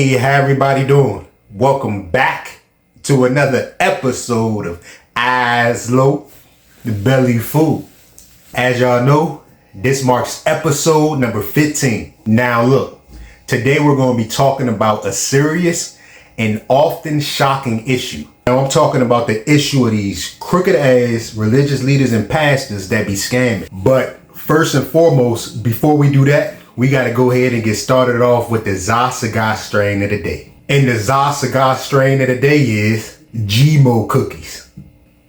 Hey, how everybody doing? Welcome back to another episode of Eyes Low, the Belly Food. As y'all know, this marks episode number 15. Now look, today we're going to be talking about a serious and often shocking issue. Now I'm talking about the issue of these crooked ass religious leaders and pastors that be scamming. But first and foremost, before we do that, we got to go ahead and get started off with the Cigar strain of the day. And the Cigar strain of the day is Gmo Cookies.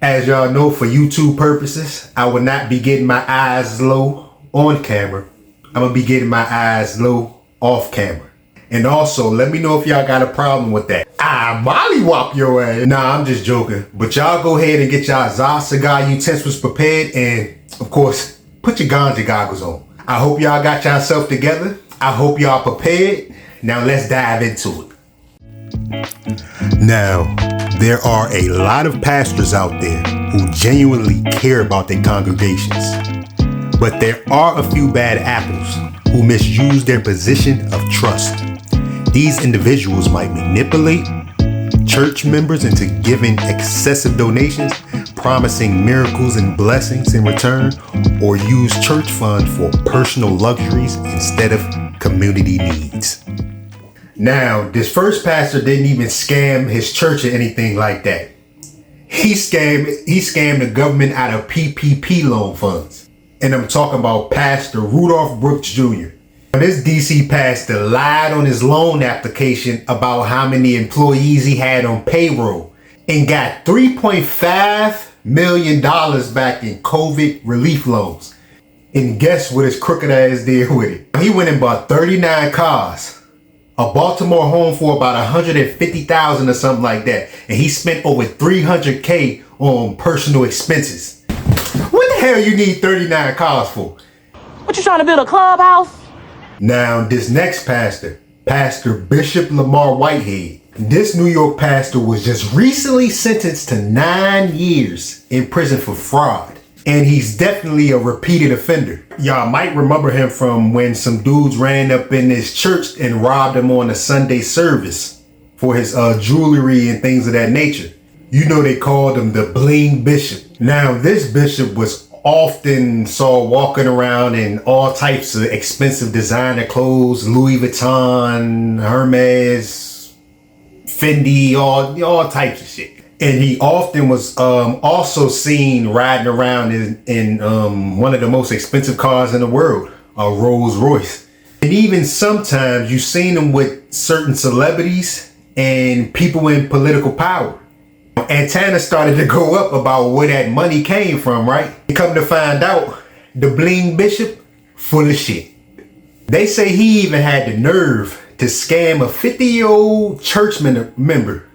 As y'all know, for YouTube purposes, I will not be getting my eyes low on camera. I'm going to be getting my eyes low off camera. And also, let me know if y'all got a problem with that. I mollywop your ass. Nah, I'm just joking. But y'all go ahead and get y'all cigar utensils prepared. And, of course, put your ganja goggles on. I hope y'all got yourself together. I hope y'all prepared. Now let's dive into it. Now, there are a lot of pastors out there who genuinely care about their congregations. But there are a few bad apples who misuse their position of trust. These individuals might manipulate church members into giving excessive donations, promising miracles and blessings in return, or use church funds for personal luxuries instead of community needs. Now, this first pastor didn't even scam his church or anything like that. He scammed the government out of PPP loan funds. And I'm talking about Pastor Rudolph Brooks Jr. This DC pastor lied on his loan application about how many employees he had on payroll and got $3.5 million back in COVID relief loans. And guess what his crooked ass did with it? He went and bought 39 cars, a Baltimore home for about $150,000 or something like that. And he spent over $300K on personal expenses. What the hell you need 39 cars for? What, you trying to build a clubhouse? Now, this next pastor, Pastor Bishop Lamar Whitehead, this New York pastor was just recently sentenced to 9 years in prison for fraud. And he's definitely a repeated offender. Y'all might remember him from when some dudes ran up in his church and robbed him on a Sunday service for his jewelry and things of that nature. You know, they called him the Bling Bishop. Now, this bishop was often saw walking around in all types of expensive designer clothes, Louis Vuitton, Hermes, Fendi, all types of shit. And he often was also seen riding around in one of the most expensive cars in the world, a Rolls Royce. And even sometimes you've seen him with certain celebrities and people in political power. Antenna started to go up about where that money came from, right? Come to find out, the Bling Bishop, full of shit. They say he even had the nerve to scam a 50-year-old church member,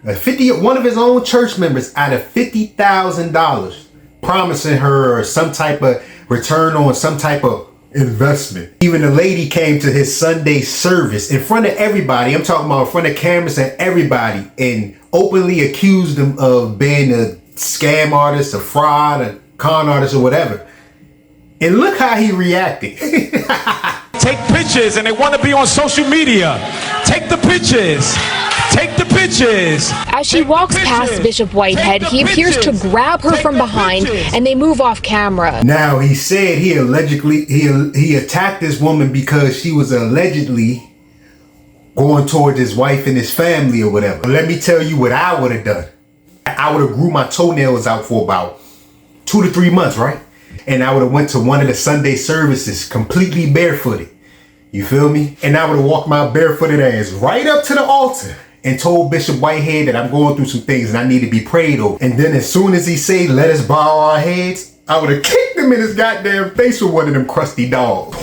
one of his own church members, out of $50,000, promising her some type of return on some type of investment. Even the lady came to his Sunday service in front of everybody. I'm talking about in front of cameras and everybody, and openly accused him of being a scam artist, a fraud, a con artist, or whatever. And look how he reacted. Take pictures and they want to be on social media. Take the pictures. Take the pictures. As she walks past Bishop Whitehead, he appears to grab her from behind and they move off camera. Now, he said he attacked this woman because she was allegedly going towards his wife and his family or whatever. Let me tell you what I would have done. I would have grew my toenails out for about 2 to 3 months, right? And I would have went to one of the Sunday services completely barefooted. You feel me? And I would have walked my barefooted ass right up to the altar and told Bishop Whitehead that I'm going through some things and I need to be prayed over. And then as soon as he said, let us bow our heads, I would have kicked him in his goddamn face with one of them crusty dogs.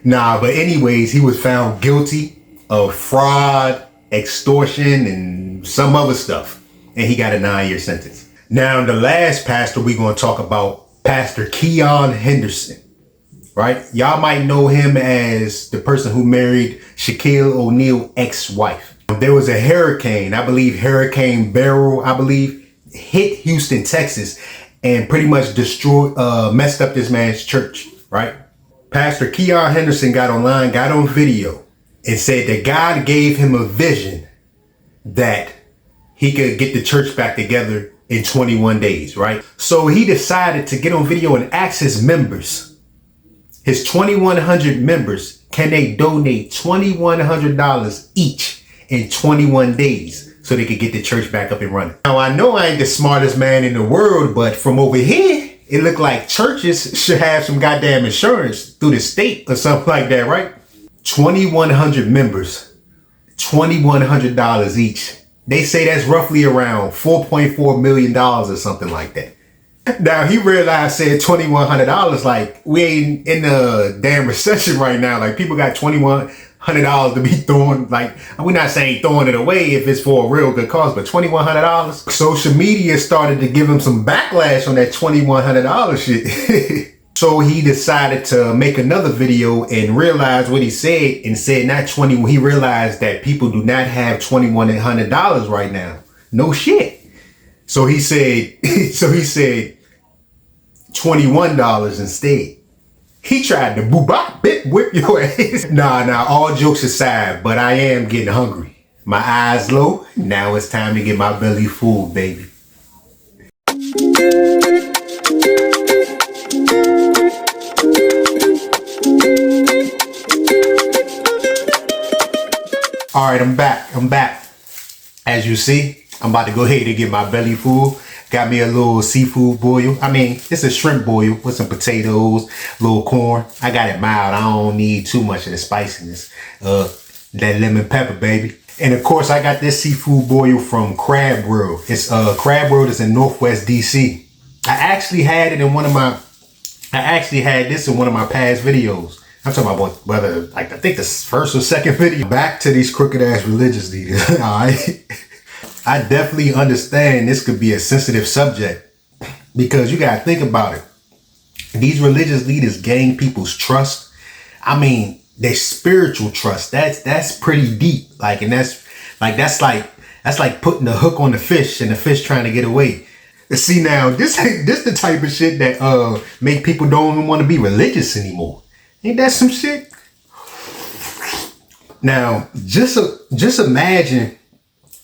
Nah, but anyways, he was found guilty of fraud, extortion, and some other stuff. And he got a 9-year sentence. Now, the last pastor we're going to talk about, Pastor Keon Henderson. Right? Y'all might know him as the person who married Shaquille O'Neal's ex-wife. There was a hurricane, I believe Hurricane Beryl, hit Houston, Texas, and pretty much messed up this man's church, right? Pastor Keon Henderson got online, got on video, and said that God gave him a vision that he could get the church back together in 21 days, right? So he decided to get on video and ask his members, his 2,100 members, can they donate $2,100 each in 21 days so they could get the church back up and running. Now, I know I ain't the smartest man in the world, but from over here, it looked like churches should have some goddamn insurance through the state or something like that, right? 2,100 members, $2,100 each. They say that's roughly around $4.4 million or something like that. Now, he realized, said $2,100, like, we ain't in a damn recession right now. Like, people got $2,100 to be throwing, like, we're not saying throwing it away if it's for a real good cause, but $2,100. Social media started to give him some backlash on that $2,100 shit. So he decided to make another video and realize what he said and said not 20. He realized that people do not have $2,100 right now. No shit. So he said $21 instead. He tried to whip your ass. Nah, all jokes aside, but I am getting hungry. My eyes low. Now it's time to get my belly full, baby. All right, I'm back. As you see, I'm about to go ahead and get my belly full. Got me a little seafood boil. I mean, it's a shrimp boil with some potatoes, little corn. I got it mild. I don't need too much of the spiciness. That lemon pepper, baby. And of course, I got this seafood boil from Crab World. It's Crab World is in Northwest DC. I actually had this in one of my past videos. I'm talking about whether, like, I think the first or second video. Back to these crooked ass religious leaders. All right. I definitely understand this could be a sensitive subject because you got to think about it. These religious leaders gain people's trust. I mean, their spiritual trust. That's pretty deep. Like, and that's like putting the hook on the fish and the fish trying to get away. See, now this the type of shit that make people don't even want to be religious anymore. Ain't that some shit? Now, just imagine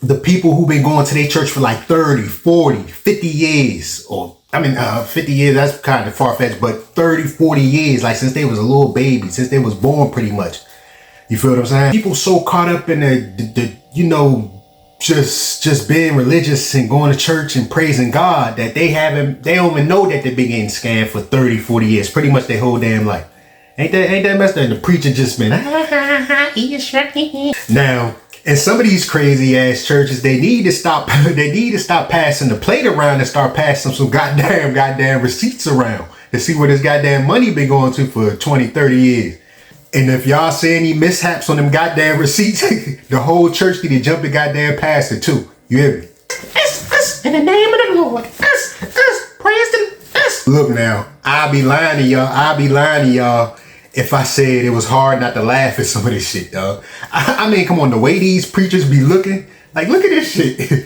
the people who've been going to their church for like 30, 40, 50 years, or 50 years, that's kind of far-fetched, but 30, 40 years, like since they was a little baby, since they was born pretty much. You feel what I'm saying? People so caught up in the just being religious and going to church and praising God that they don't even know that they've been getting scammed for 30, 40 years, pretty much their whole damn life. Ain't that messed up? And the preacher just been now, in some of these crazy ass churches, they need to stop passing the plate around and start passing some goddamn receipts around to see where this goddamn money been going to for 20, 30 years. And if y'all see any mishaps on them goddamn receipts, the whole church need to jump the goddamn pastor too. You hear me? In the name of the Lord. Praise the. Look now, I'll be lying to y'all if I said it was hard not to laugh at some of this shit, dog. I mean, come on, the way these preachers be looking, like, look at this shit.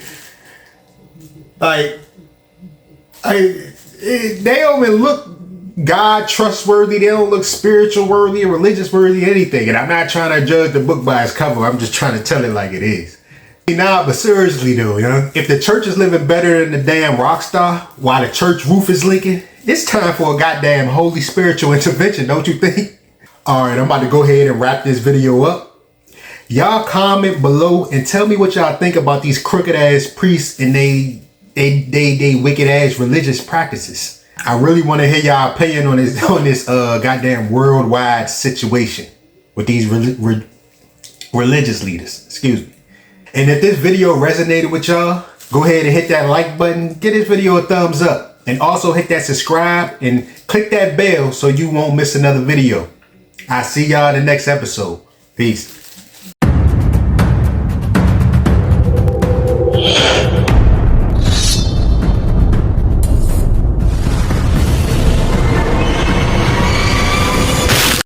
They don't even look God trustworthy. They don't look spiritual worthy or religious worthy, anything. And I'm not trying to judge the book by its cover. I'm just trying to tell it like it is. Nah, but seriously though, if the church is living better than the damn rock star while the church roof is leaking, it's time for a goddamn holy spiritual intervention, don't you think? All right, I'm about to go ahead and wrap this video up. Y'all comment below and tell me what y'all think about these crooked ass priests and they wicked ass religious practices. I really want to hear y'all opinion on this goddamn worldwide situation with these religious leaders. Excuse me. And if this video resonated with y'all, go ahead and hit that like button. Give this video a thumbs up. And also hit that subscribe and click that bell so you won't miss another video. I'll see y'all in the next episode. Peace.